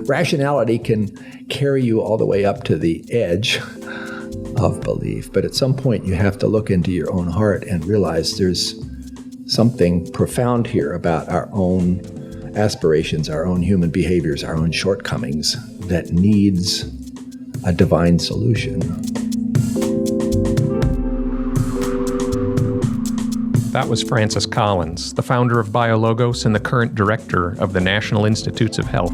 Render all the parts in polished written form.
rationality can carry you all the way up to the edge of belief. But at some point, you have to look into your own heart and realize there's something profound here about our own aspirations, our own human behaviors, our own shortcomings that needs a divine solution. That was Francis Collins, the founder of BioLogos and the current director of the National Institutes of Health.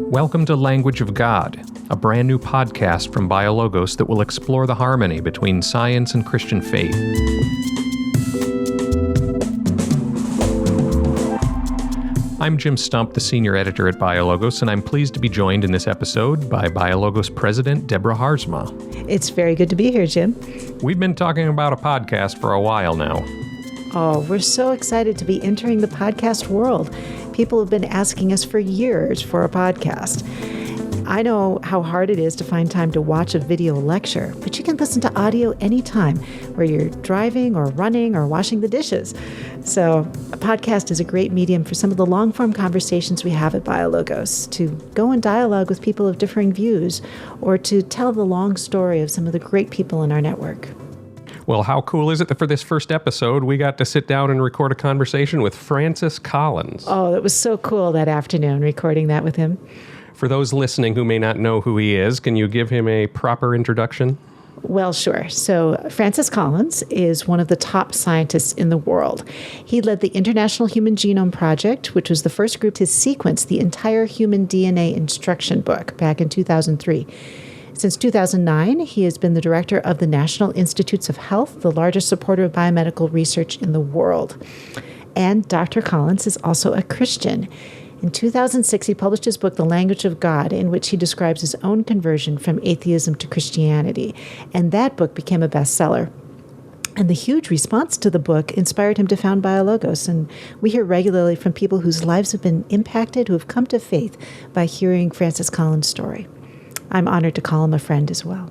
Welcome to Language of God, a brand new podcast from BioLogos that will explore the harmony between science and Christian faith. I'm Jim Stump, the senior editor at BioLogos, and I'm pleased to be joined in this episode by BioLogos President Deborah Haarsma. It's very good to be here, Jim. We've been talking about a podcast for a while now. Oh, we're so excited to be entering the podcast world. People have been asking us for years for a podcast. I know how hard it is to find time to watch a video lecture, but you can listen to audio anytime, where you're driving or running or washing the dishes. So a podcast is a great medium for some of the long-form conversations we have at BioLogos, to go in dialogue with people of differing views, or to tell the long story of some of the great people in our network. Well, how cool is it that for this first episode, we got to sit down and record a conversation with Francis Collins? Oh, it was so cool that afternoon, recording that with him. For those listening who may not know who he is, can you give him a proper introduction? Well, sure. So Francis Collins is one of the top scientists in the world. He led the International Human Genome Project, which was the first group to sequence the entire human DNA instruction book back in 2003. Since 2009, he has been the director of the National Institutes of Health, the largest supporter of biomedical research in the world. And Dr. Collins is also a Christian. In 2006, he published his book, The Language of God, in which he describes his own conversion from atheism to Christianity. And that book became a bestseller. And the huge response to the book inspired him to found BioLogos. And we hear regularly from people whose lives have been impacted, who have come to faith by hearing Francis Collins' story. I'm honored to call him a friend as well.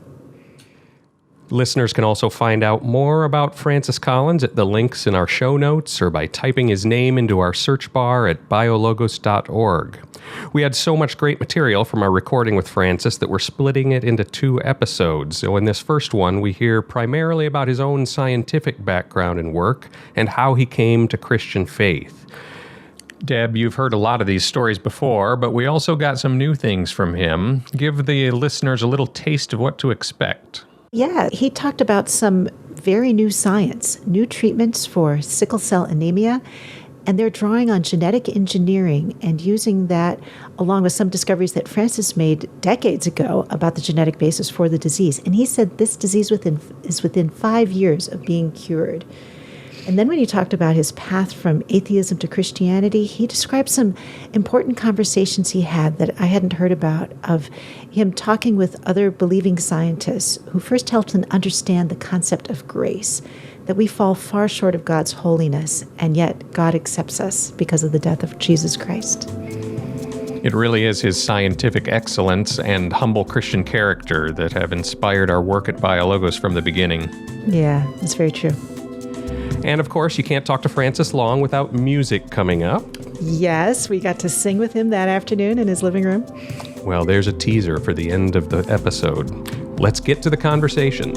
Listeners can also find out more about Francis Collins at the links in our show notes or by typing his name into our search bar at biologos.org. We had so much great material from our recording with Francis that we're splitting it into 2 episodes. So in this first one, we hear primarily about his own scientific background and work and how he came to Christian faith. Deb, you've heard a lot of these stories before, but we also got some new things from him. Give the listeners a little taste of what to expect. Yeah, he talked about some very new science, new treatments for sickle cell anemia, and they're drawing on genetic engineering and using that along with some discoveries that Francis made decades ago about the genetic basis for the disease. And he said this disease is within 5 years of being cured. And then when he talked about his path from atheism to Christianity, he described some important conversations he had that I hadn't heard about, of him talking with other believing scientists who first helped him understand the concept of grace, that we fall far short of God's holiness, and yet God accepts us because of the death of Jesus Christ. It really is his scientific excellence and humble Christian character that have inspired our work at BioLogos from the beginning. Yeah, that's very true. And of course, you can't talk to Francis long without music coming up. Yes, we got to sing with him that afternoon in his living room. Well, there's a teaser for the end of the episode. Let's get to the conversation.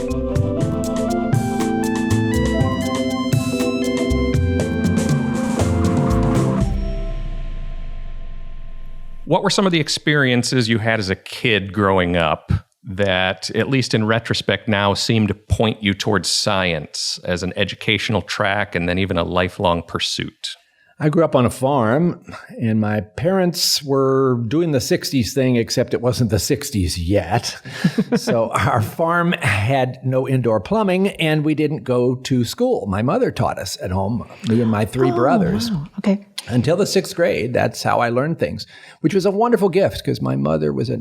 What were some of the experiences you had as a kid growing up that, at least in retrospect now, seem to point you towards science as an educational track and then even a lifelong pursuit? I grew up on a farm, and my parents were doing the 60s thing, except it wasn't the 60s yet. So our farm had no indoor plumbing, and we didn't go to school. My mother taught us at home, me and my 3 brothers. Wow. Okay. Until the 6th grade, that's how I learned things, which was a wonderful gift because my mother was a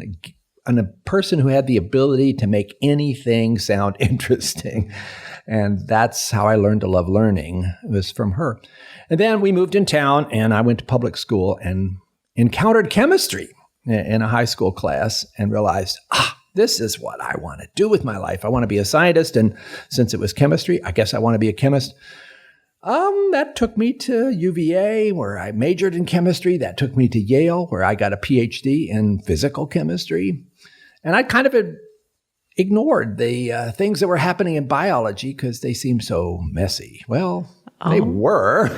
person who had the ability to make anything sound interesting. And that's how I learned to love learning, was from her. And then we moved in town, and I went to public school and encountered chemistry in a high school class and realized, this is what I want to do with my life. I want to be a scientist. And since it was chemistry, I guess I want to be a chemist. That took me to UVA, where I majored in chemistry. That took me to Yale, where I got a PhD in physical chemistry. And I kind of ignored the things that were happening in biology because they seemed so messy. Well, they were.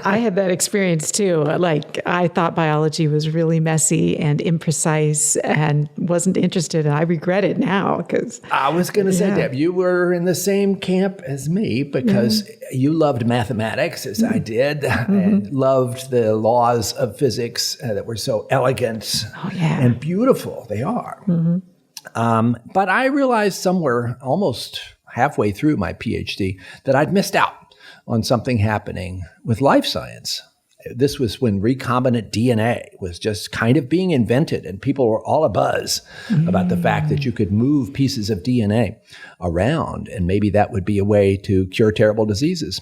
I had that experience too. Like, I thought biology was really messy and imprecise and wasn't interested. And I regret it now because I was going to say, Deb, you were in the same camp as me because you loved mathematics as I did and loved the laws of physics that were so elegant and beautiful. They are. But I realized somewhere almost halfway through my PhD that I'd missed out on something happening with life science. This was when recombinant DNA was just kind of being invented, and people were all abuzz about the fact that you could move pieces of DNA around, and maybe that would be a way to cure terrible diseases.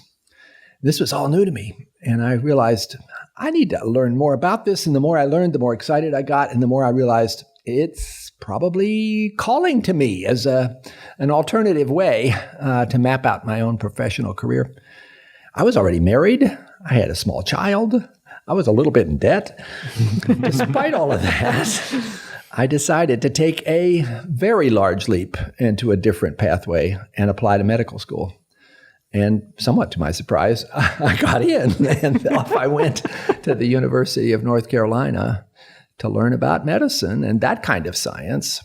This was all new to me, and I realized I need to learn more about this, and the more I learned, the more excited I got, and the more I realized it's probably calling to me as an alternative way to map out my own professional career. I was already married. I had a small child. I was a little bit in debt. Despite all of that, I decided to take a very large leap into a different pathway and apply to medical school. And somewhat to my surprise, I got in, and off I went to the University of North Carolina to learn about medicine and that kind of science.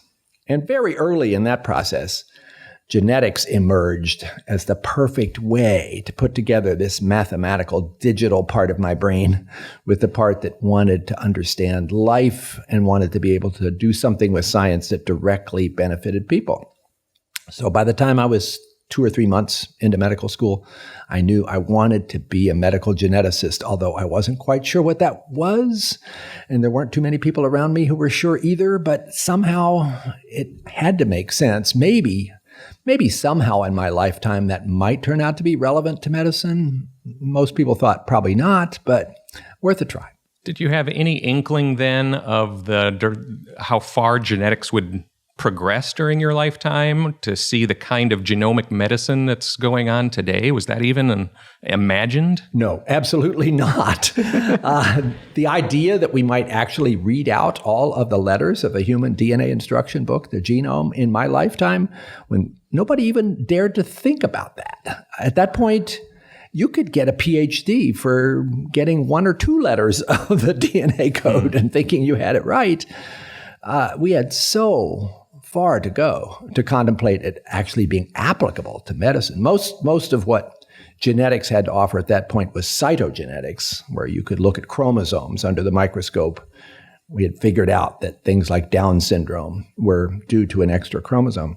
And very early in that process, genetics emerged as the perfect way to put together this mathematical digital part of my brain with the part that wanted to understand life and wanted to be able to do something with science that directly benefited people. So by the time I was 2 or 3 months into medical school, I knew I wanted to be a medical geneticist, although I wasn't quite sure what that was. And there weren't too many people around me who were sure either, but somehow it had to make sense. Maybe somehow in my lifetime that might turn out to be relevant to medicine. Most people thought probably not, but worth a try. Did you have any inkling then of how far genetics would progress during your lifetime to see the kind of genomic medicine that's going on today? Was that even imagined? No, absolutely not. The idea that we might actually read out all of the letters of a human DNA instruction book, the genome, in my lifetime, when nobody even dared to think about that. At that point, you could get a PhD for getting 1 or 2 letters of the DNA code and thinking you had it right. We had so far to go to contemplate it actually being applicable to medicine. Most of what genetics had to offer at that point was cytogenetics, where you could look at chromosomes under the microscope. We had figured out that things like Down syndrome were due to an extra chromosome.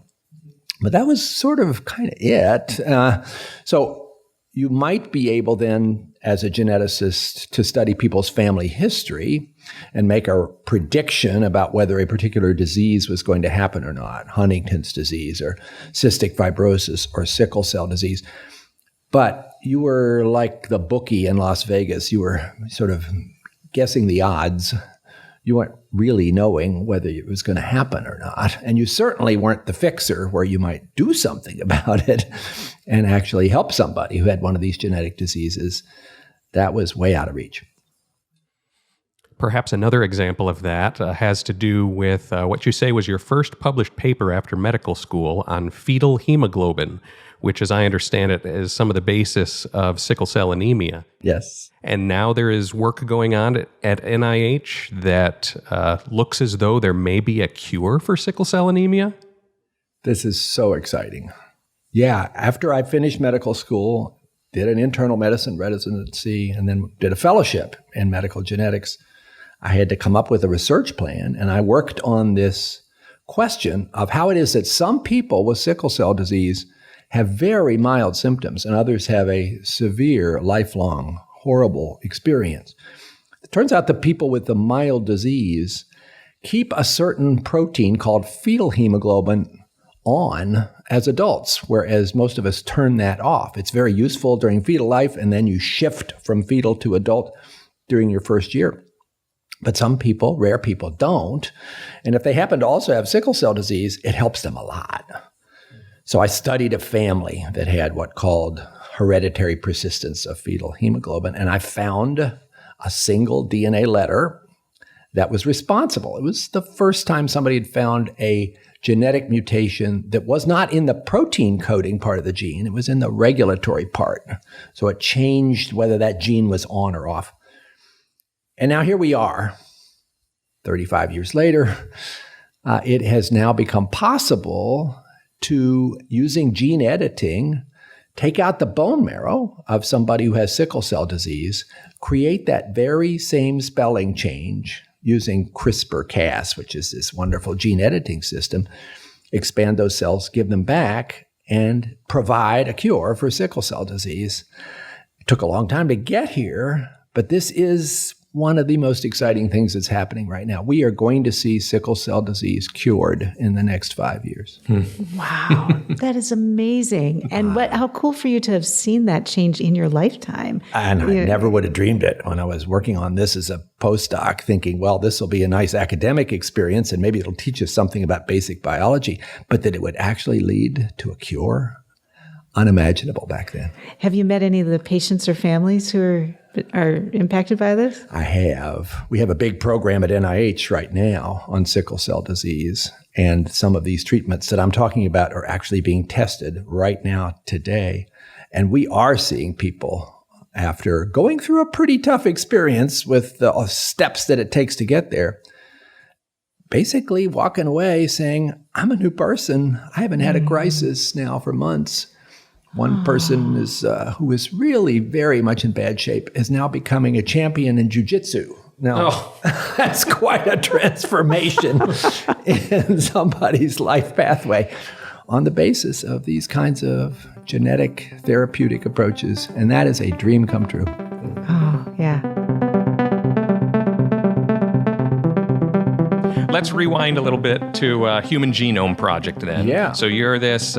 But that was sort of kind of it. So you might be able then, as a geneticist, to study people's family history and make a prediction about whether a particular disease was going to happen or not, Huntington's disease or cystic fibrosis or sickle cell disease. But you were like the bookie in Las Vegas. You were sort of guessing the odds. You weren't really knowing whether it was going to happen or not. And you certainly weren't the fixer where you might do something about it and actually help somebody who had one of these genetic diseases. That was way out of reach. Perhaps another example of that has to do with what you say was your first published paper after medical school on fetal hemoglobin, which, as I understand it, is some of the basis of sickle cell anemia. Yes. And now there is work going on at NIH that looks as though there may be a cure for sickle cell anemia. This is so exciting. Yeah, after I finished medical school, did an internal medicine residency, and then did a fellowship in medical genetics, I had to come up with a research plan, and I worked on this question of how it is that some people with sickle cell disease have very mild symptoms and others have a severe, lifelong, horrible experience. It turns out that people with the mild disease keep a certain protein called fetal hemoglobin on as adults, whereas most of us turn that off. It's very useful during fetal life, and then you shift from fetal to adult during your first year. But some people, rare people, don't. And if they happen to also have sickle cell disease, it helps them a lot. So I studied a family that had what called hereditary persistence of fetal hemoglobin. And I found a single DNA letter that was responsible. It was the first time somebody had found a genetic mutation that was not in the protein coding part of the gene. It was in the regulatory part. So it changed whether that gene was on or off. And now here we are, 35 years later. It has now become possible to, using gene editing, take out the bone marrow of somebody who has sickle cell disease, create that very same spelling change using CRISPR-Cas, which is this wonderful gene editing system, expand those cells, give them back, and provide a cure for sickle cell disease. It took a long time to get here, but this is one of the most exciting things that's happening right now. We are going to see sickle cell disease cured in the next 5 years. Wow, that is amazing. And how cool for you to have seen that change in your lifetime. And I never would have dreamed it when I was working on this as a postdoc, thinking, well, this will be a nice academic experience and maybe it'll teach us something about basic biology, but that it would actually lead to a cure, unimaginable back then. Have you met any of the patients or families who are impacted by this? I have. We have a big program at NIH right now on sickle cell disease, and some of these treatments that I'm talking about are actually being tested right now today. And we are seeing people, after going through a pretty tough experience with the steps that it takes to get there, basically walking away saying, I'm a new person. I haven't had a crisis now for months. One person who is really very much in bad shape is now becoming a champion in jiu-jitsu. Now, that's quite a transformation in somebody's life pathway on the basis of these kinds of genetic therapeutic approaches. And that is a dream come true. Oh, yeah. Let's rewind a little bit to Human Genome Project then. Yeah. So you're this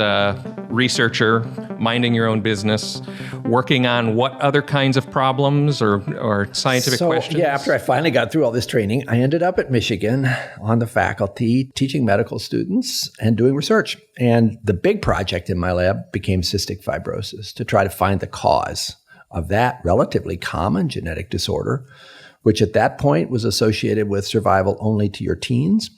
researcher, minding your own business, working on what other kinds of problems or scientific questions? Yeah, after I finally got through all this training, I ended up at Michigan on the faculty teaching medical students and doing research. And the big project in my lab became cystic fibrosis, to try to find the cause of that relatively common genetic disorder, which at that point was associated with survival only to your teens.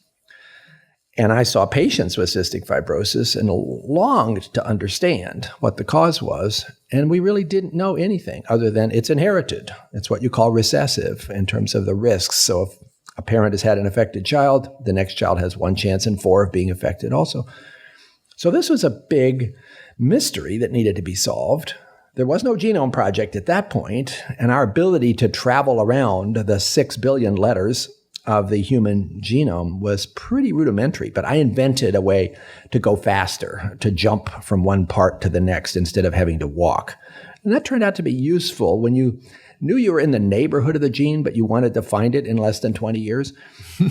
And I saw patients with cystic fibrosis and longed to understand what the cause was. And we really didn't know anything other than it's inherited. It's what you call recessive in terms of the risks. So if a parent has had an affected child, the next child has 1 chance in 4 of being affected also. So this was a big mystery that needed to be solved. There was no genome project at that point, and our ability to travel around the 6 billion letters of the human genome was pretty rudimentary, but I invented a way to go faster, to jump from one part to the next instead of having to walk. And that turned out to be useful when you knew you were in the neighborhood of the gene, but you wanted to find it in less than 20 years.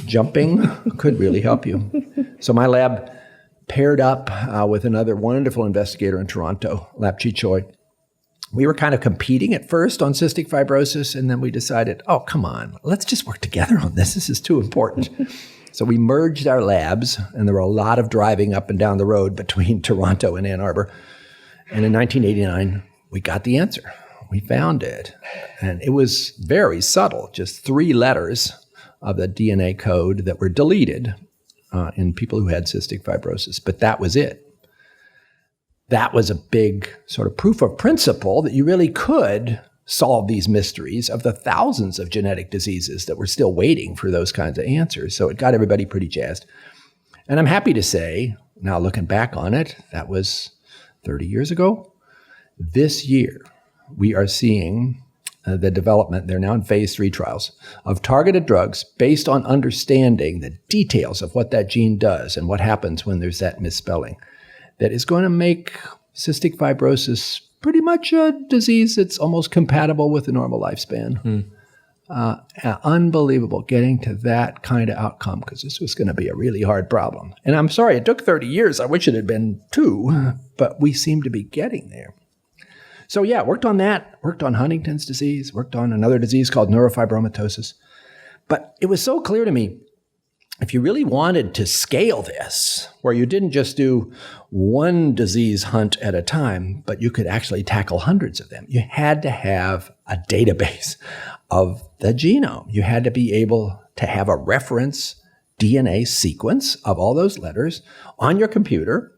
Jumping could really help you. So my lab paired up with another wonderful investigator in Toronto, Lapchi Choi. We were kind of competing at first on cystic fibrosis, and then we decided, oh, come on, let's just work together on this. This is too important. So we merged our labs, and there were a lot of driving up and down the road between Toronto and Ann Arbor. And in 1989, we got the answer. We found it. And it was very subtle, just 3 letters of the DNA code that were deleted in people who had cystic fibrosis. But that was it. That was a big sort of proof of principle that you really could solve these mysteries of the thousands of genetic diseases that were still waiting for those kinds of answers. So it got everybody pretty jazzed. And I'm happy to say, now looking back on it, that was 30 years ago. This year, we are seeing the development, they're now in phase 3 trials, of targeted drugs based on understanding the details of what that gene does and what happens when there's that misspelling, that is going to make cystic fibrosis pretty much a disease that's almost compatible with the normal lifespan. Unbelievable getting to that kind of outcome, because this was going to be a really hard problem. And I'm sorry, it took 30 years. I wish it had been 2, but we seem to be getting there. So yeah, worked on that, worked on Huntington's disease, worked on another disease called neurofibromatosis. But it was so clear to me if you really wanted to scale this, where you didn't just do one disease hunt at a time, but you could actually tackle hundreds of them, you had to have a database of the genome. You had to be able to have a reference DNA sequence of all those letters on your computer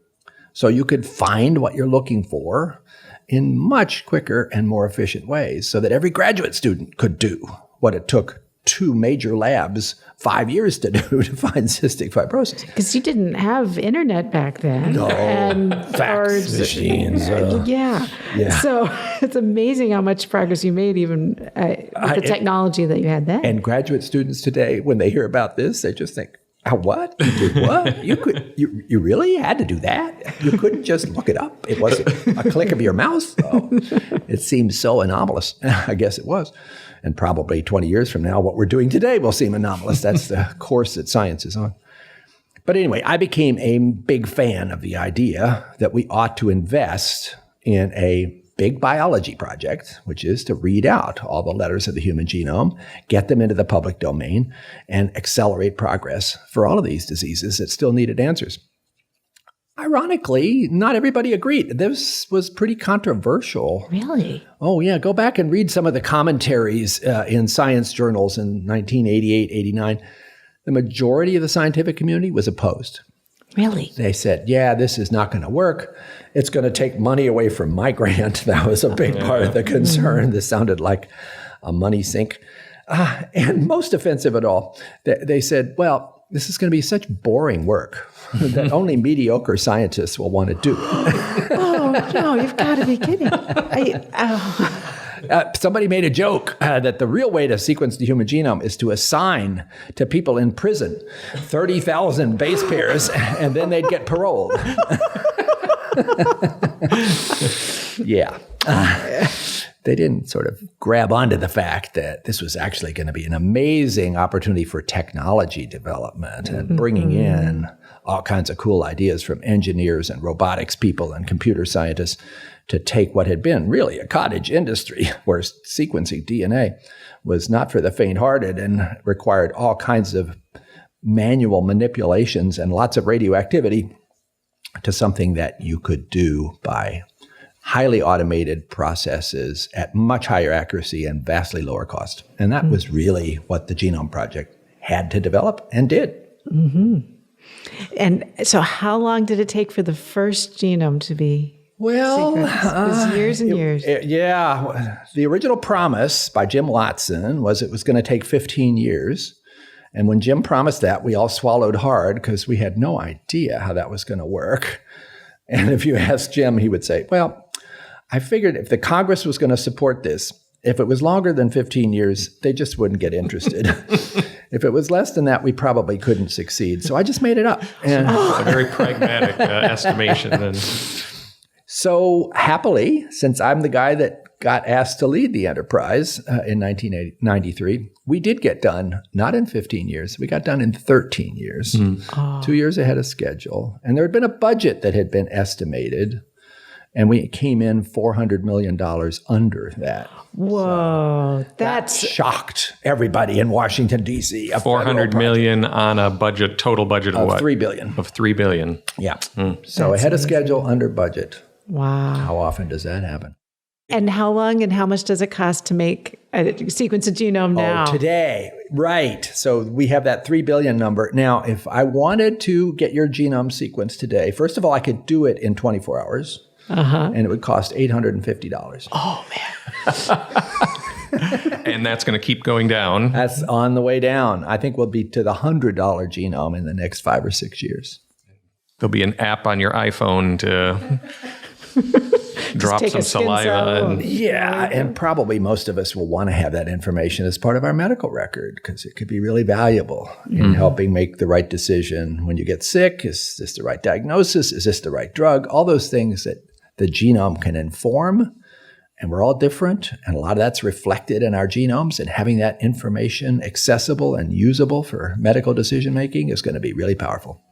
so you could find what you're looking for in much quicker and more efficient ways, so that every graduate student could do what it took 2 major labs 5 years to do to find cystic fibrosis. Because you didn't have internet back then. No, fax machines. Yeah. So it's amazing how much progress you made even with the technology that you had then. And graduate students today, when they hear about this, they just think, what? You did what? You really had to do that? You couldn't just look it up. It wasn't a click of your mouse. Oh, it seems so anomalous. I guess it was. And probably 20 years from now, what we're doing today will seem anomalous. That's the course that science is on. But anyway, I became a big fan of the idea that we ought to invest in a big biology project, which is to read out all the letters of the human genome, get them into the public domain, and accelerate progress for all of these diseases that still needed answers. Ironically, not everybody agreed. This was pretty controversial. Really? Oh, yeah. Go back and read some of the commentaries in science journals in 1988, 89. The majority of the scientific community was opposed. Really? They said, yeah, this is not going to work. It's going to take money away from my grant. That was a big part of the concern. This sounded like a money sink. And most offensive of all, they said, well, this is going to be such boring work that only mediocre scientists will want to do. Oh, no, you've got to be kidding. Somebody made a joke that the real way to sequence the human genome is to assign to people in prison 30,000 base pairs, and then they'd get paroled. Yeah. They didn't sort of grab onto the fact that this was actually going to be an amazing opportunity for technology development and bringing in all kinds of cool ideas from engineers and robotics people and computer scientists to take what had been really a cottage industry where sequencing DNA was not for the faint-hearted and required all kinds of manual manipulations and lots of radioactivity to something that you could do by highly automated processes at much higher accuracy and vastly lower cost. And that was really what the Genome Project had to develop and did. Mm-hmm. And so how long did it take for the first genome to be sequenced? It was years and years. Yeah. The original promise by Jim Watson was it was going to take 15 years. And when Jim promised that, we all swallowed hard because we had no idea how that was going to work. And if you asked Jim, he would say, well, I figured if the Congress was going to support this, if it was longer than 15 years, they just wouldn't get interested. If it was less than that, we probably couldn't succeed. So I just made it up. And a very pragmatic estimation then. So happily, since I'm the guy that got asked to lead the enterprise in 1993, we did get done, not in 15 years. We got done in 13 years, 2 years ahead of schedule. And there had been a budget that had been estimated, and we came in $400 million under that. Whoa, that shocked everybody in Washington, D.C. $400 million on a budget, total budget of what? $3 billion. Of $3 billion. Yeah. So ahead of schedule, under budget. Wow. How often does that happen? And how long and how much does it cost to make a sequence of genome now? Oh, today. Right. So we have that 3 billion number. Now, if I wanted to get your genome sequenced today, first of all, I could do it in 24 hours. And it would cost $850. Oh, man. And that's going to keep going down. That's on the way down. I think we'll be to the $100 genome in the next 5 or 6 years. There'll be an app on your iPhone to drop some saliva. And probably most of us will want to have that information as part of our medical record because it could be really valuable in helping make the right decision when you get sick. Is this the right diagnosis? Is this the right drug? All those things that the genome can inform. And we're all different. And a lot of that's reflected in our genomes. And having that information accessible and usable for medical decision making is going to be really powerful.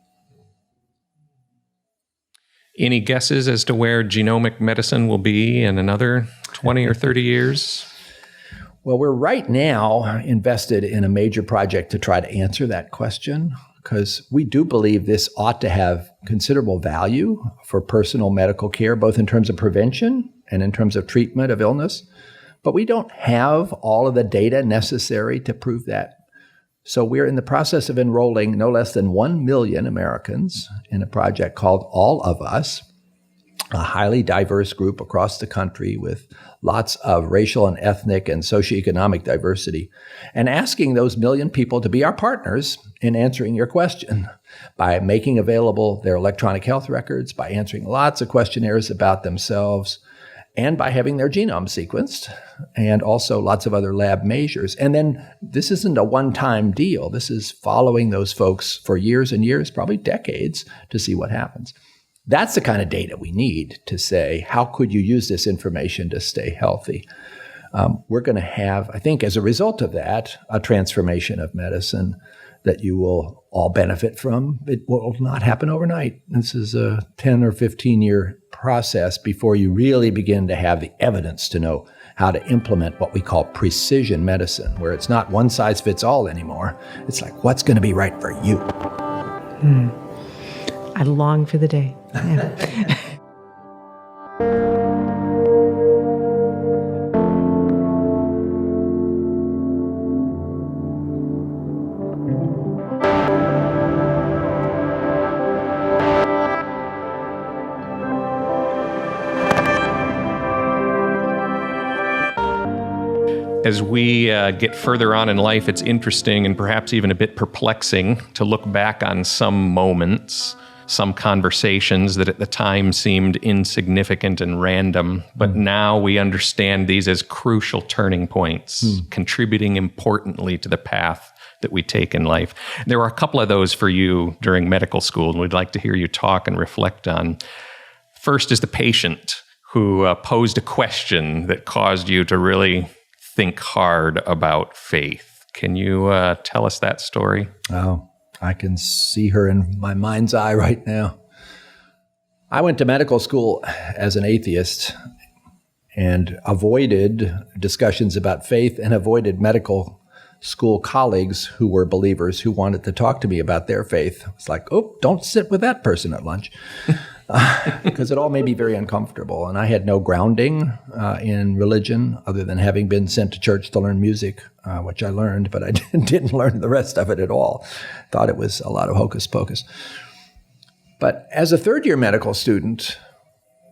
Any guesses as to where genomic medicine will be in another 20 or 30 years? Well, we're right now invested in a major project to try to answer that question because we do believe this ought to have considerable value for personal medical care, both in terms of prevention and in terms of treatment of illness. But we don't have all of the data necessary to prove that. So we're in the process of enrolling no less than 1 million Americans in a project called All of Us, a highly diverse group across the country with lots of racial and ethnic and socioeconomic diversity, and asking those million people to be our partners in answering your question by making available their electronic health records, by answering lots of questionnaires about themselves, and by having their genome sequenced, and also lots of other lab measures. And then this isn't a one-time deal. This is following those folks for years and years, probably decades, to see what happens. That's the kind of data we need to say, how could you use this information to stay healthy? We're going to have, I think, as a result of that, a transformation of medicine that you will all benefit from. It will not happen overnight. This is a 10 or 15-year process before you really begin to have the evidence to know how to implement what we call precision medicine, where it's not one size fits all anymore. It's like, what's going to be right for you? I long for the day. Yeah. As we get further on in life, it's interesting and perhaps even a bit perplexing to look back on some moments, some conversations that at the time seemed insignificant and random, but now we understand these as crucial turning points, contributing importantly to the path that we take in life. There were a couple of those for you during medical school, and we'd like to hear you talk and reflect on. First is the patient who posed a question that caused you to really think hard about faith. Can you tell us that story? Oh, I can see her in my mind's eye right now. I went to medical school as an atheist and avoided discussions about faith and avoided medical school colleagues who were believers who wanted to talk to me about their faith. It's like, oh, don't sit with that person at lunch. Because it all made me very uncomfortable. And I had no grounding in religion other than having been sent to church to learn music, which I learned, but I didn't learn the rest of it at all. Thought it was a lot of hocus pocus. But as a third-year medical student,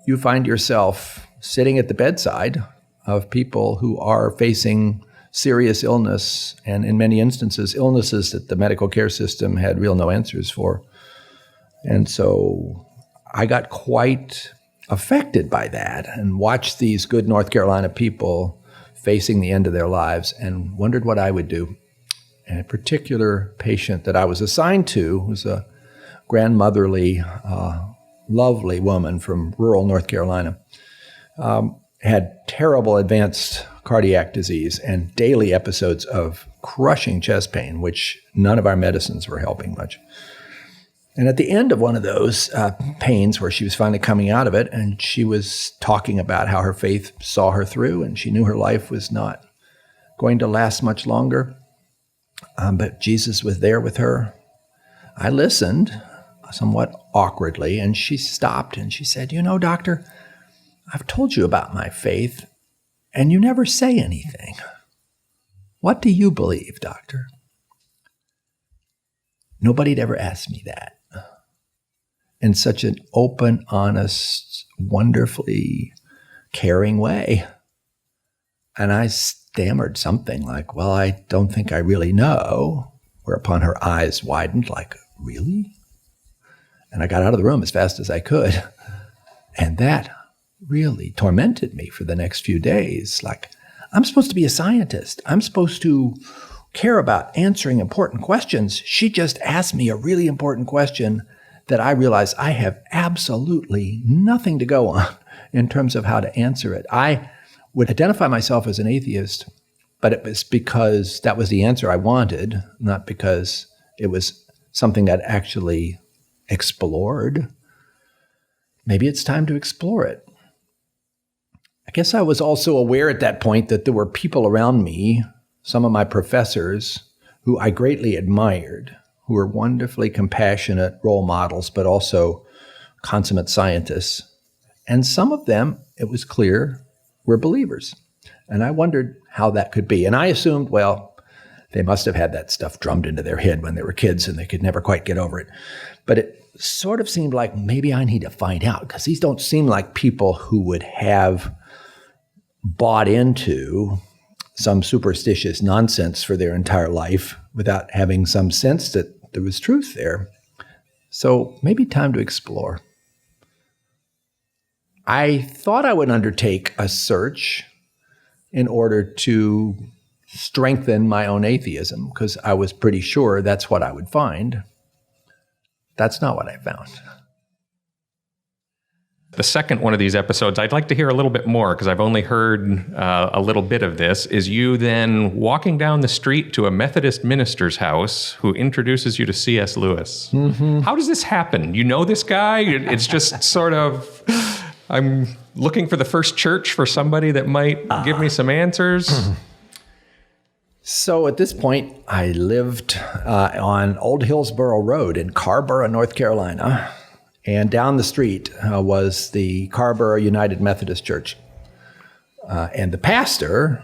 you find yourself sitting at the bedside of people who are facing serious illness, and in many instances, illnesses that the medical care system had no answers for. And so I got quite affected by that and watched these good North Carolina people facing the end of their lives and wondered what I would do. And a particular patient that I was assigned to was a grandmotherly, lovely woman from rural North Carolina, had terrible advanced cardiac disease and daily episodes of crushing chest pain, which none of our medicines were helping much. And at the end of one of those pains where she was finally coming out of it, and she was talking about how her faith saw her through and she knew her life was not going to last much longer, but Jesus was there with her. I listened somewhat awkwardly, and she stopped and she said, "You know, doctor, I've told you about my faith and you never say anything. What do you believe, doctor?" Nobody had ever asked me that. In such an open, honest, wonderfully caring way. And I stammered something like, "Well, I don't think I really know," whereupon her eyes widened like, "Really?" And I got out of the room as fast as I could. And that really tormented me for the next few days. Like, I'm supposed to be a scientist. I'm supposed to care about answering important questions. She just asked me a really important question that I realize I have absolutely nothing to go on in terms of how to answer it. I would identify myself as an atheist, but it was because that was the answer I wanted, not because it was something I'd actually explored. Maybe it's time to explore it. I guess I was also aware at that point that there were people around me, some of my professors, who I greatly admired, who were wonderfully compassionate role models, but also consummate scientists. And some of them, it was clear, were believers. And I wondered how that could be. And I assumed, well, they must have had that stuff drummed into their head when they were kids and they could never quite get over it. But it sort of seemed like maybe I need to find out, because these don't seem like people who would have bought into some superstitious nonsense for their entire life without having some sense that there was truth there. So maybe time to explore. I thought I would undertake a search in order to strengthen my own atheism, because I was pretty sure that's what I would find. That's not what I found. The second one of these episodes, I'd like to hear a little bit more, because I've only heard a little bit of this, is you then walking down the street to a Methodist minister's house who introduces you to C.S. Lewis. Mm-hmm. How does this happen? You know this guy? It's just sort of, I'm looking for the first church for somebody that might give me some answers. So at this point, I lived on Old Hillsborough Road in Carrboro, North Carolina. And down the street was the Carrboro United Methodist Church. And the pastor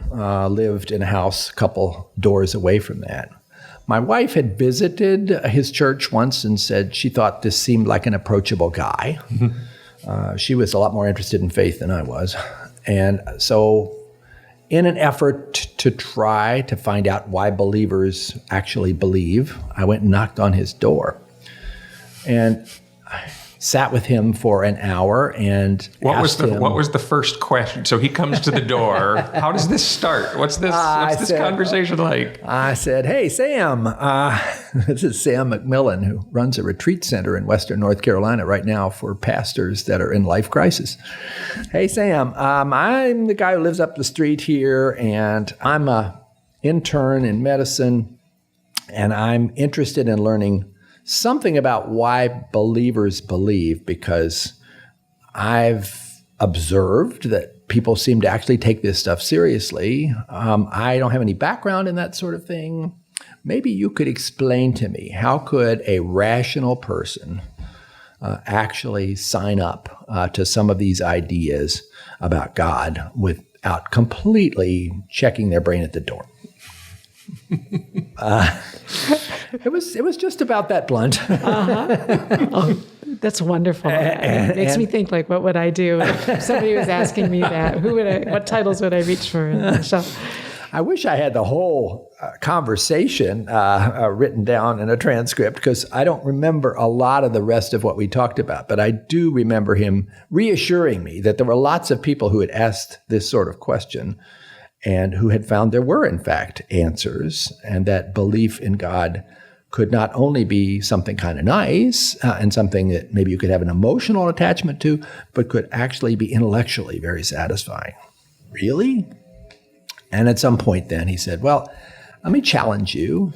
lived in a house a couple doors away from that. My wife had visited his church once and said she thought this seemed like an approachable guy. She was a lot more interested in faith than I was. And so in an effort to try to find out why believers actually believe, I went and knocked on his door. And I sat with him for an hour and asked him, what was the first question? So he comes to the door. How does this start? What's this conversation like? I said, "Hey, Sam." This is Sam McMillan, who runs a retreat center in Western North Carolina right now for pastors that are in life crisis. "Hey, Sam, I'm the guy who lives up the street here, and I'm a intern in medicine, and I'm interested in learning something about why believers believe, because I've observed that people seem to actually take this stuff seriously. I don't have any background in that sort of thing. Maybe you could explain to me, how could a rational person actually sign up to some of these ideas about God without completely checking their brain at the door?" It was just about that blunt. Oh, that's wonderful. It makes me think, like, what would I do if somebody was asking me that? What titles would I reach for? So, I wish I had the whole conversation written down in a transcript, because I don't remember a lot of the rest of what we talked about. But I do remember him reassuring me that there were lots of people who had asked this sort of question and who had found there were, in fact, answers, and that belief in God could not only be something kind of nice and something that maybe you could have an emotional attachment to, but could actually be intellectually very satisfying. Really? And at some point then he said, "Well, let me challenge you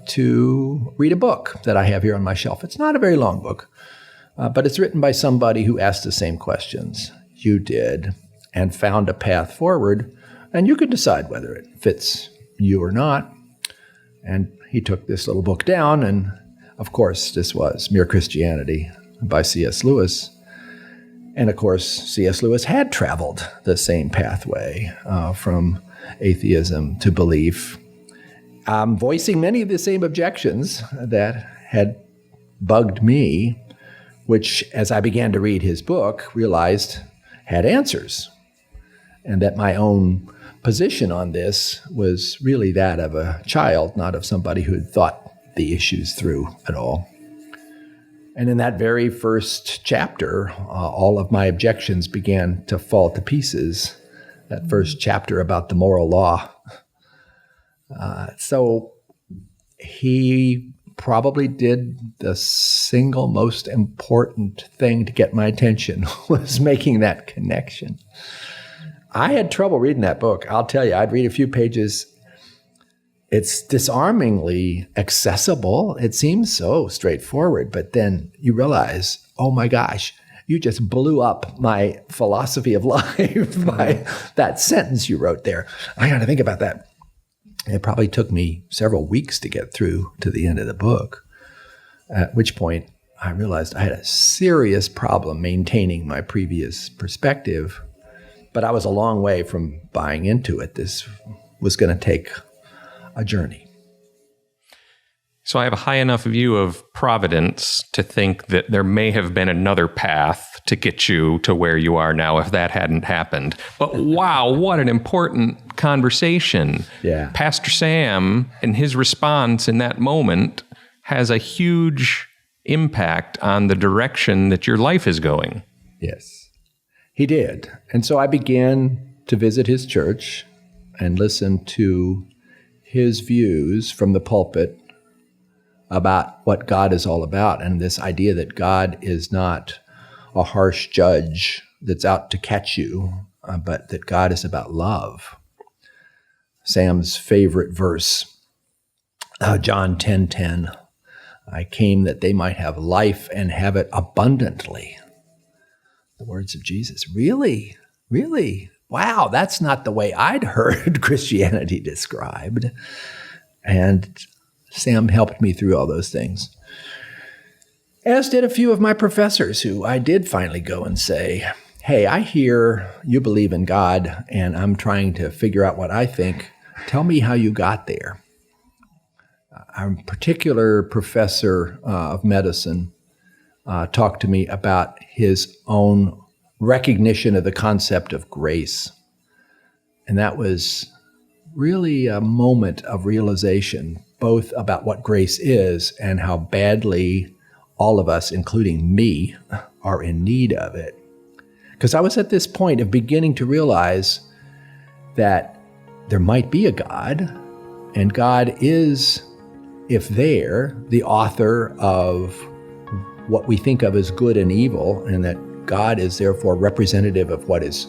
to read a book that I have here on my shelf. It's not a very long book, but it's written by somebody who asked the same questions you did and found a path forward, and you could decide whether it fits you or not." And he took this little book down, and of course, this was Mere Christianity by C.S. Lewis. And of course, C.S. Lewis had traveled the same pathway from atheism to belief, voicing many of the same objections that had bugged me, which, as I began to read his book, realized had answers, and that my own position on this was really that of a child, not of somebody who had thought the issues through at all. And in that very first chapter, all of my objections began to fall to pieces. That first chapter about the moral law. So he probably did the single most important thing to get my attention, was making that connection. I had trouble reading that book. I'll tell you, I'd read a few pages. It's disarmingly accessible. It seems so straightforward, but then you realize, oh my gosh, you just blew up my philosophy of life by that sentence you wrote there. I got to think about that. It probably took me several weeks to get through to the end of the book. At which point I realized I had a serious problem maintaining my previous perspective, but I was a long way from buying into it. This was going to take a journey. So I have a high enough view of providence to think that there may have been another path to get you to where you are now if that hadn't happened. But wow, what an important conversation. Yeah. Pastor Sam and his response in that moment has a huge impact on the direction that your life is going. Yes, he did. And so I began to visit his church and listen to his views from the pulpit about what God is all about, and this idea that God is not a harsh judge that's out to catch you, but that God is about love. Sam's favorite verse, John 10:10, I came that they might have life and have it abundantly. The words of Jesus. Really? Really? Wow, that's not the way I'd heard Christianity described. And Sam helped me through all those things. As did a few of my professors who I did finally go and say, hey, I hear you believe in God, and I'm trying to figure out what I think. Tell me how you got there. A particular professor of medicine talked to me about his own recognition of the concept of grace. And that was really a moment of realization, both about what grace is and how badly all of us, including me, are in need of it. Because I was at this point of beginning to realize that there might be a God, and God is, if there, the author of what we think of as good and evil, and that God is therefore representative of what is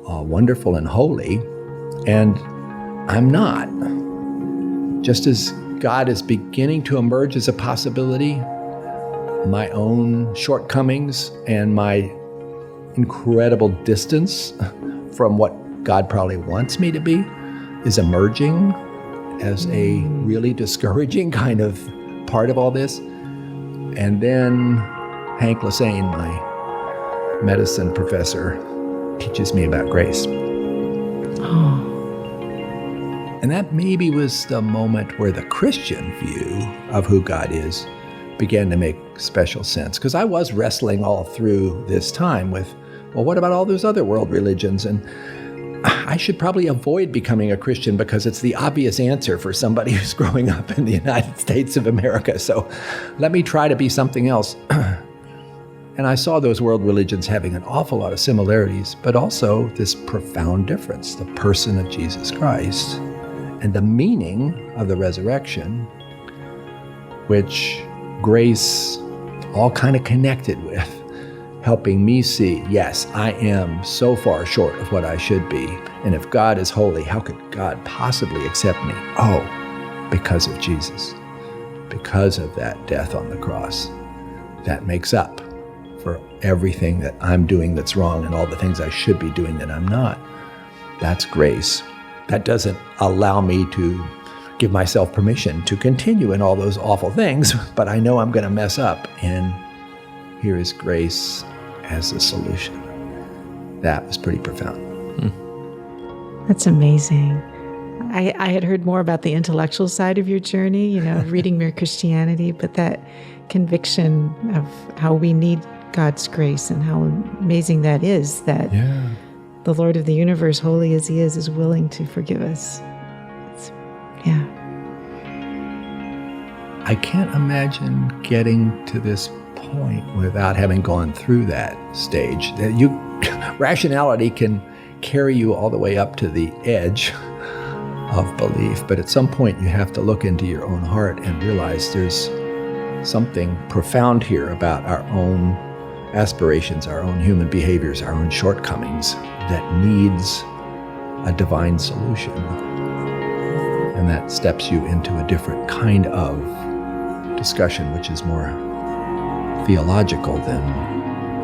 wonderful and holy, and I'm not. Just as God is beginning to emerge as a possibility, my own shortcomings and my incredible distance from what God probably wants me to be is emerging as a really discouraging kind of part of all this. And then Hank Lassane, my medicine professor, teaches me about grace. Oh. And that maybe was the moment where the Christian view of who God is began to make special sense. Because I was wrestling all through this time with, well, what about all those other world religions? And I should probably avoid becoming a Christian because it's the obvious answer for somebody who's growing up in the United States of America. So let me try to be something else. And I saw those world religions having an awful lot of similarities, but also this profound difference, the person of Jesus Christ and the meaning of the resurrection, which grace all kind of connected with, helping me see, yes, I am so far short of what I should be. And if God is holy, how could God possibly accept me? Oh, because of Jesus, because of that death on the cross. That makes up for everything that I'm doing that's wrong and all the things I should be doing that I'm not. That's grace. That doesn't allow me to give myself permission to continue in all those awful things, but I know I'm going to mess up, and here is grace as a solution. That was pretty profound. That's amazing. I had heard more about the intellectual side of your journey, reading Mere Christianity, but that conviction of how we need God's grace and how amazing that is, that the Lord of the universe, holy as he is willing to forgive us. I can't imagine getting to this point without having gone through that stage. Rationality can carry you all the way up to the edge of belief, but at some point you have to look into your own heart and realize there's something profound here about our own aspirations, our own human behaviors, our own shortcomings that needs a divine solution. And that steps you into a different kind of discussion, which is more theological than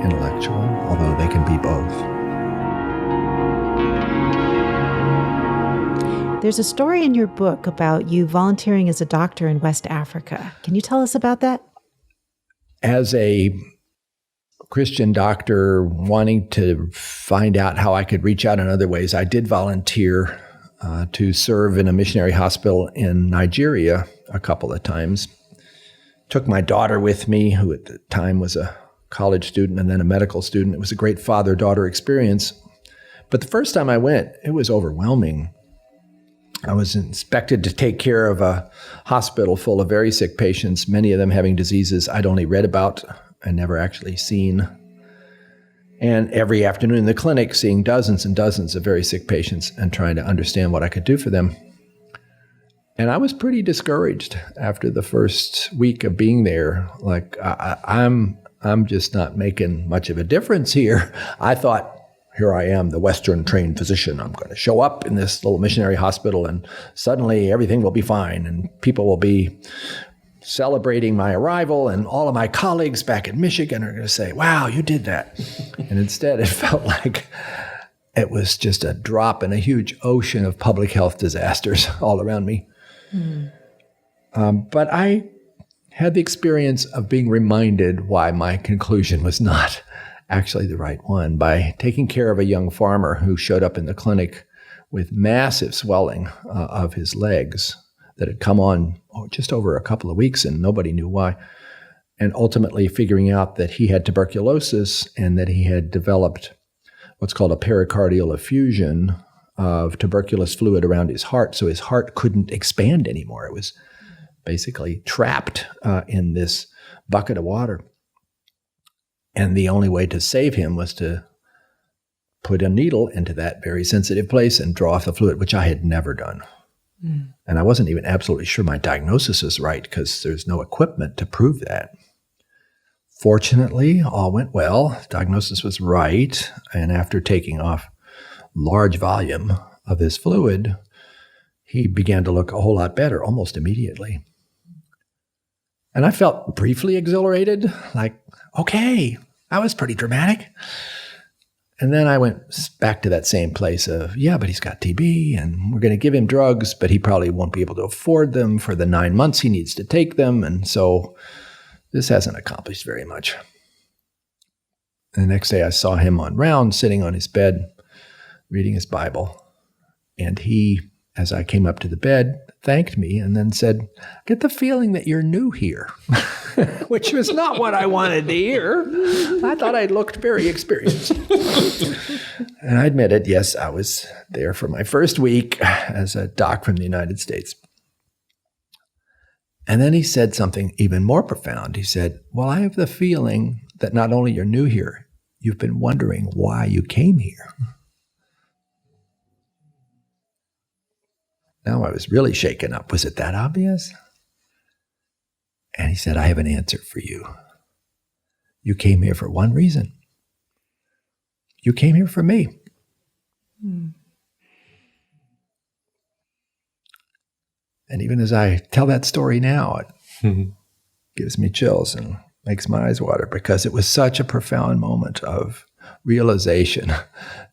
intellectual, although they can be both. There's a story in your book about you volunteering as a doctor in West Africa. Can you tell us about that? as a Christian doctor wanting to find out how I could reach out in other ways, I did volunteer to serve in a missionary hospital in Nigeria a couple of times. Took my daughter with me, who at the time was a college student and then a medical student. It was a great father-daughter experience. But the first time I went, it was overwhelming. I was expected to take care of a hospital full of very sick patients, many of them having diseases I'd only read about and never actually seen. And every afternoon in the clinic, seeing dozens and dozens of very sick patients and trying to understand what I could do for them. And I was pretty discouraged after the first week of being there. Like, I'm just not making much of a difference here. I thought, here I am, the Western trained physician. I'm going to show up in this little missionary hospital and suddenly everything will be fine and people will be celebrating my arrival, and all of my colleagues back in Michigan are going to say, wow, you did that. And instead, it felt like it was just a drop in a huge ocean of public health disasters all around me. But I had the experience of being reminded why my conclusion was not actually the right one by taking care of a young farmer who showed up in the clinic with massive swelling of his legs that had come on just over a couple of weeks and nobody knew why. And ultimately figuring out that he had tuberculosis and that he had developed what's called a pericardial effusion of tuberculous fluid around his heart. So his heart couldn't expand anymore. It was basically trapped in this bucket of water. And the only way to save him was to put a needle into that very sensitive place and draw off the fluid, which I had never done. And I wasn't even absolutely sure my diagnosis was right because there's no equipment to prove that. Fortunately, all went well. Diagnosis was right. And after taking off large volume of this fluid, he began to look a whole lot better almost immediately. And I felt briefly exhilarated, like, okay, that was pretty dramatic. And then I went back to that same place of, yeah, but he's got TB and we're going to give him drugs, but he probably won't be able to afford them for the 9 months he needs to take them. And so this hasn't accomplished very much. And the next day I saw him on round sitting on his bed, reading his Bible. And he, as I came up to the bed, thanked me and then said, get the feeling that you're new here, which was not what I wanted to hear. I thought I looked very experienced. And I admitted, yes, I was there for my first week as a doc from the United States. And then he said something even more profound. He said, well, I have the feeling that not only you're new here, you've been wondering why you came here. Now I was really shaken up. Was it that obvious? And he said, I have an answer for you. You came here for one reason. You came here for me. And even as I tell that story now, it gives me chills and makes my eyes water because it was such a profound moment of realization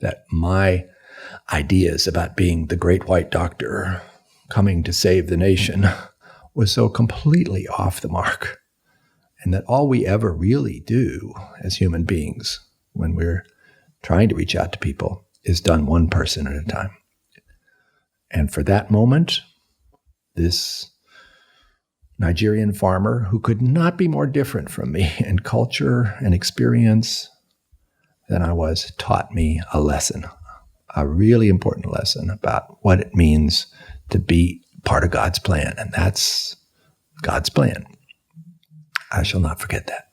that my ideas about being the great white doctor coming to save the nation was so completely off the mark. And that all we ever really do as human beings when we're trying to reach out to people is done one person at a time. And for that moment, this Nigerian farmer who could not be more different from me in culture and experience than I was taught me a lesson. A really important lesson about what it means to be part of God's plan. And that's God's plan. I shall not forget that.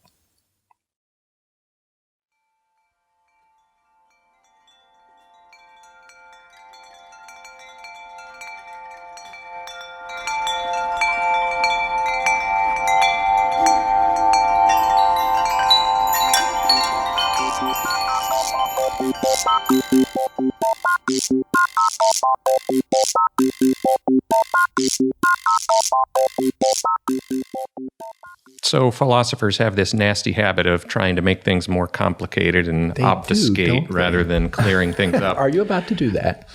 So philosophers have this nasty habit of trying to make things more complicated and obfuscate rather than clearing things up. Are you about to do that?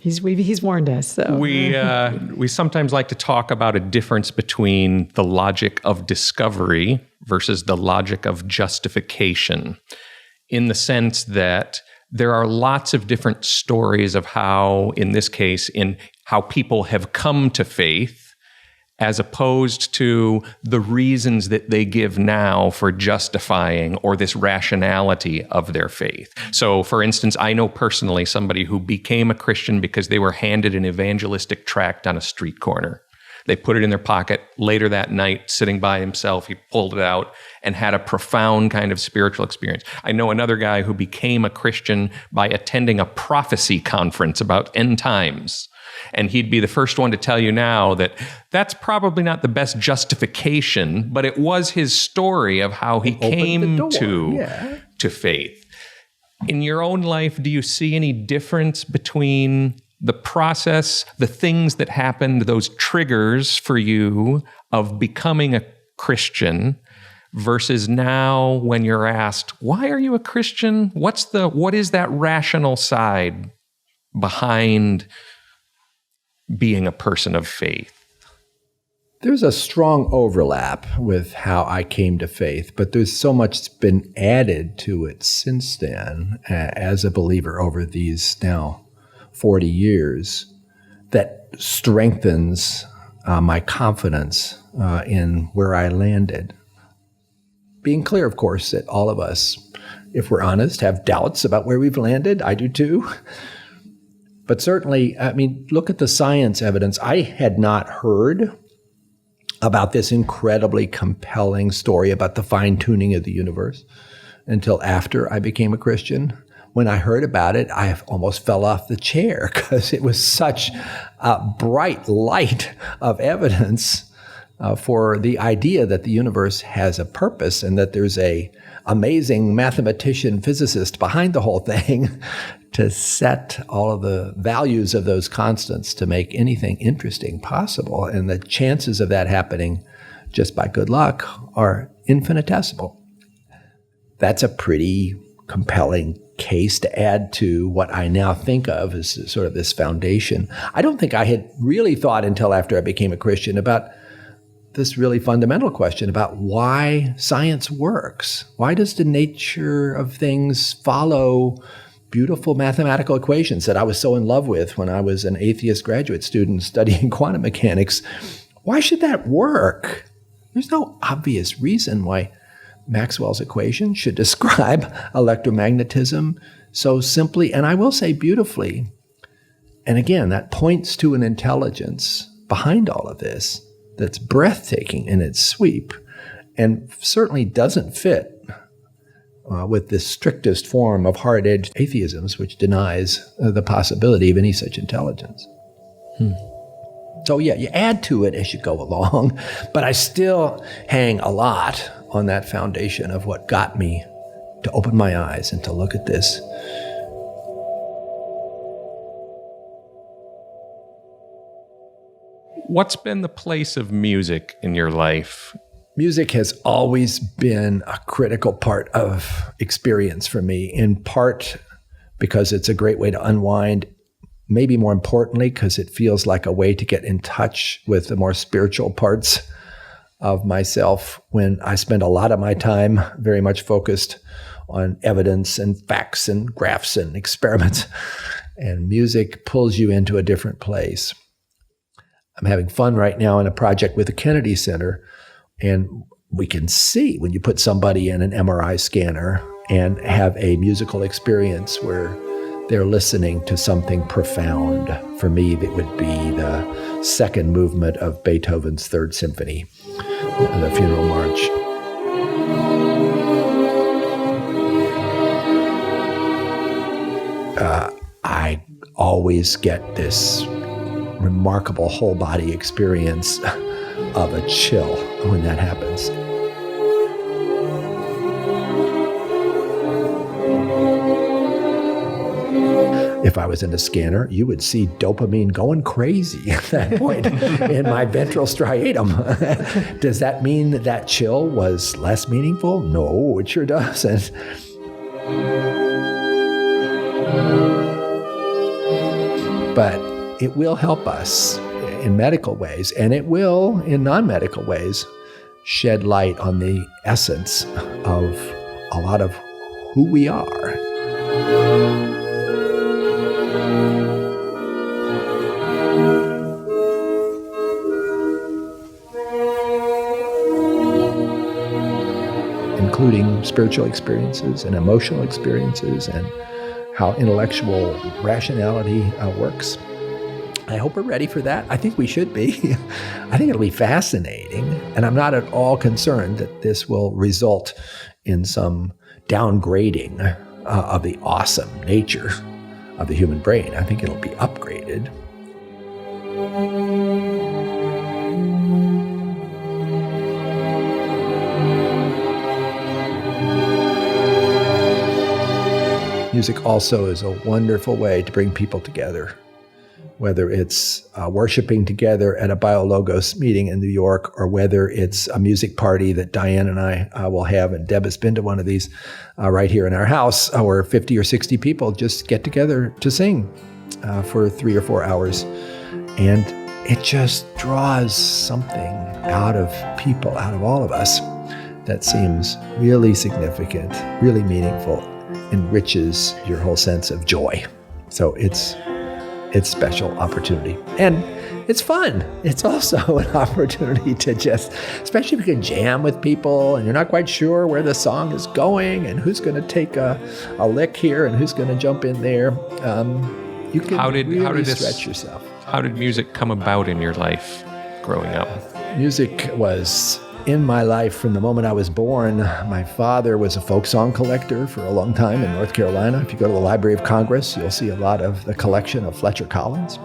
He's warned us. So we sometimes like to talk about a difference between the logic of discovery versus the logic of justification, in the sense that there are lots of different stories of how, in this case, in how people have come to faith, as opposed to the reasons that they give now for justifying or this rationality of their faith. So, for instance, I know personally somebody who became a Christian because they were handed an evangelistic tract on a street corner. They put it in their pocket. Later that night, sitting by himself, he pulled it out and had a profound kind of spiritual experience. I know another guy who became a Christian by attending a prophecy conference about end times. And he'd be the first one to tell you now that that's probably not the best justification, but it was his story of how he came to faith. In your own life, do you see any difference between the process, the things that happened, those triggers for you of becoming a Christian, versus now when you're asked, why are you a Christian? What is that rational side behind being a person of faith? There's a strong overlap with how I came to faith, but there's so much that's been added to it since then as a believer over these now 40 years that strengthens my confidence in where I landed. Being clear, of course, that all of us, if we're honest, have doubts about where we've landed. I do too. But certainly, I mean, look at the science evidence. I had not heard about this incredibly compelling story about the fine-tuning of the universe until after I became a Christian. When I heard about it, I almost fell off the chair because it was such a bright light of evidence for the idea that the universe has a purpose and that there's a amazing mathematician, physicist behind the whole thing to set all of the values of those constants to make anything interesting possible. And the chances of that happening just by good luck are infinitesimal. That's a pretty compelling case to add to what I now think of as sort of this foundation. I don't think I had really thought until after I became a Christian about this really fundamental question about why science works. Why does the nature of things follow beautiful mathematical equations that I was so in love with when I was an atheist graduate student studying quantum mechanics? Why should that work? There's no obvious reason why Maxwell's equation should describe electromagnetism so simply, and I will say beautifully. And again, that points to an intelligence behind all of this that's breathtaking in its sweep and certainly doesn't fit with the strictest form of hard-edged atheisms, which denies the possibility of any such intelligence. So yeah, you add to it as you go along, but I still hang a lot on that foundation of what got me to open my eyes and to look at this. What's been the place of music in your life? Music has always been a critical part of experience for me, in part because it's a great way to unwind, maybe more importantly, because it feels like a way to get in touch with the more spiritual parts of myself when I spend a lot of my time very much focused on evidence and facts and graphs and experiments. And music pulls you into a different place. I'm having fun right now in a project with the Kennedy Center, and we can see when you put somebody in an MRI scanner and have a musical experience where they're listening to something profound. For me, that would be the second movement of Beethoven's Third Symphony, the Funeral March. I always get this remarkable whole body experience of a chill when that happens. If I was in a scanner, you would see dopamine going crazy at that point in my ventral striatum. Does that mean that chill was less meaningful? No, it sure doesn't. But it will help us in medical ways, and it will, in non-medical ways, shed light on the essence of a lot of who we are. Including spiritual experiences and emotional experiences and how intellectual rationality works. I hope we're ready for that. I think we should be. I think it'll be fascinating. And I'm not at all concerned that this will result in some downgrading of the awesome nature of the human brain. I think it'll be upgraded. Music also is a wonderful way to bring people together, whether it's worshiping together at a BioLogos meeting in New York, or whether it's a music party that Diane and I will have, and Deb has been to one of these right here in our house, where 50 or 60 people just get together to sing for 3 or 4 hours. And it just draws something out of people, out of all of us, that seems really significant, really meaningful, enriches your whole sense of joy. So it's special opportunity. And it's fun. It's also an opportunity to just, especially if you can jam with people and you're not quite sure where the song is going and who's going to take a lick here and who's going to jump in there. You can really stretch yourself. How did music come about in your life growing up? Music was in my life from the moment I was born. My father was a folk song collector for a long time in North Carolina. If you go to the Library of Congress, you'll see a lot of the collection of Fletcher Collins.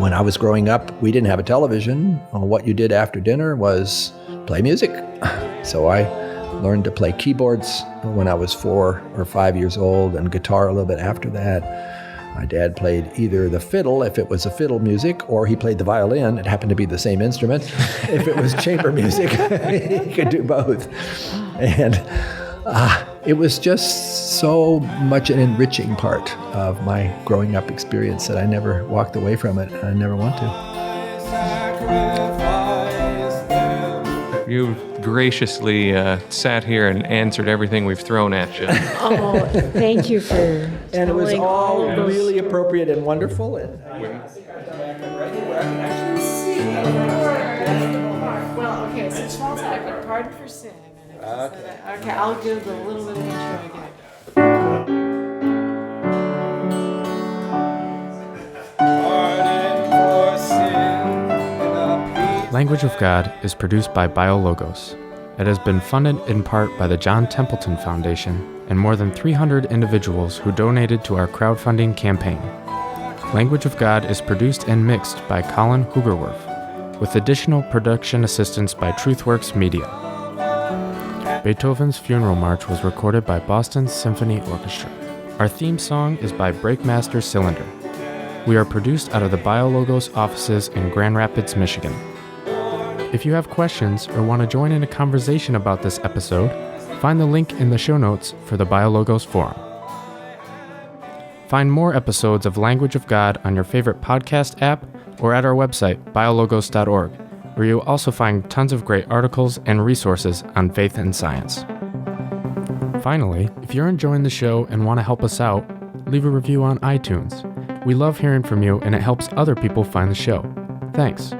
When I was growing up, we didn't have a television. What you did after dinner was play music. So I learned to play keyboards when I was 4 or 5 years old, and guitar a little bit after that. My dad played either the fiddle, if it was a fiddle music, or he played the violin. It happened to be the same instrument. If it was chamber music, he could do both. And it was just so much an enriching part of my growing up experience that I never walked away from it, and I never want to. You graciously sat here and answered everything we've thrown at you. Oh, thank you for And it was telling all those. really appropriate and wonderful. And Well, okay, so small talk, pardon for sin. Okay, I'll give the little bit of intro again. Language of God is produced by BioLogos. It has been funded in part by the John Templeton Foundation and more than 300 individuals who donated to our crowdfunding campaign. Language of God is produced and mixed by Colin Hugerwerf, with additional production assistance by TruthWorks Media. Beethoven's Funeral March was recorded by Boston Symphony Orchestra. Our theme song is by Breakmaster Cylinder. We are produced out of the BioLogos offices in Grand Rapids, Michigan. If you have questions or want to join in a conversation about this episode, find the link in the show notes for the BioLogos forum. Find more episodes of Language of God on your favorite podcast app or at our website, biologos.org, where you'll also find tons of great articles and resources on faith and science. Finally, if you're enjoying the show and want to help us out, leave a review on iTunes. We love hearing from you, and it helps other people find the show. Thanks.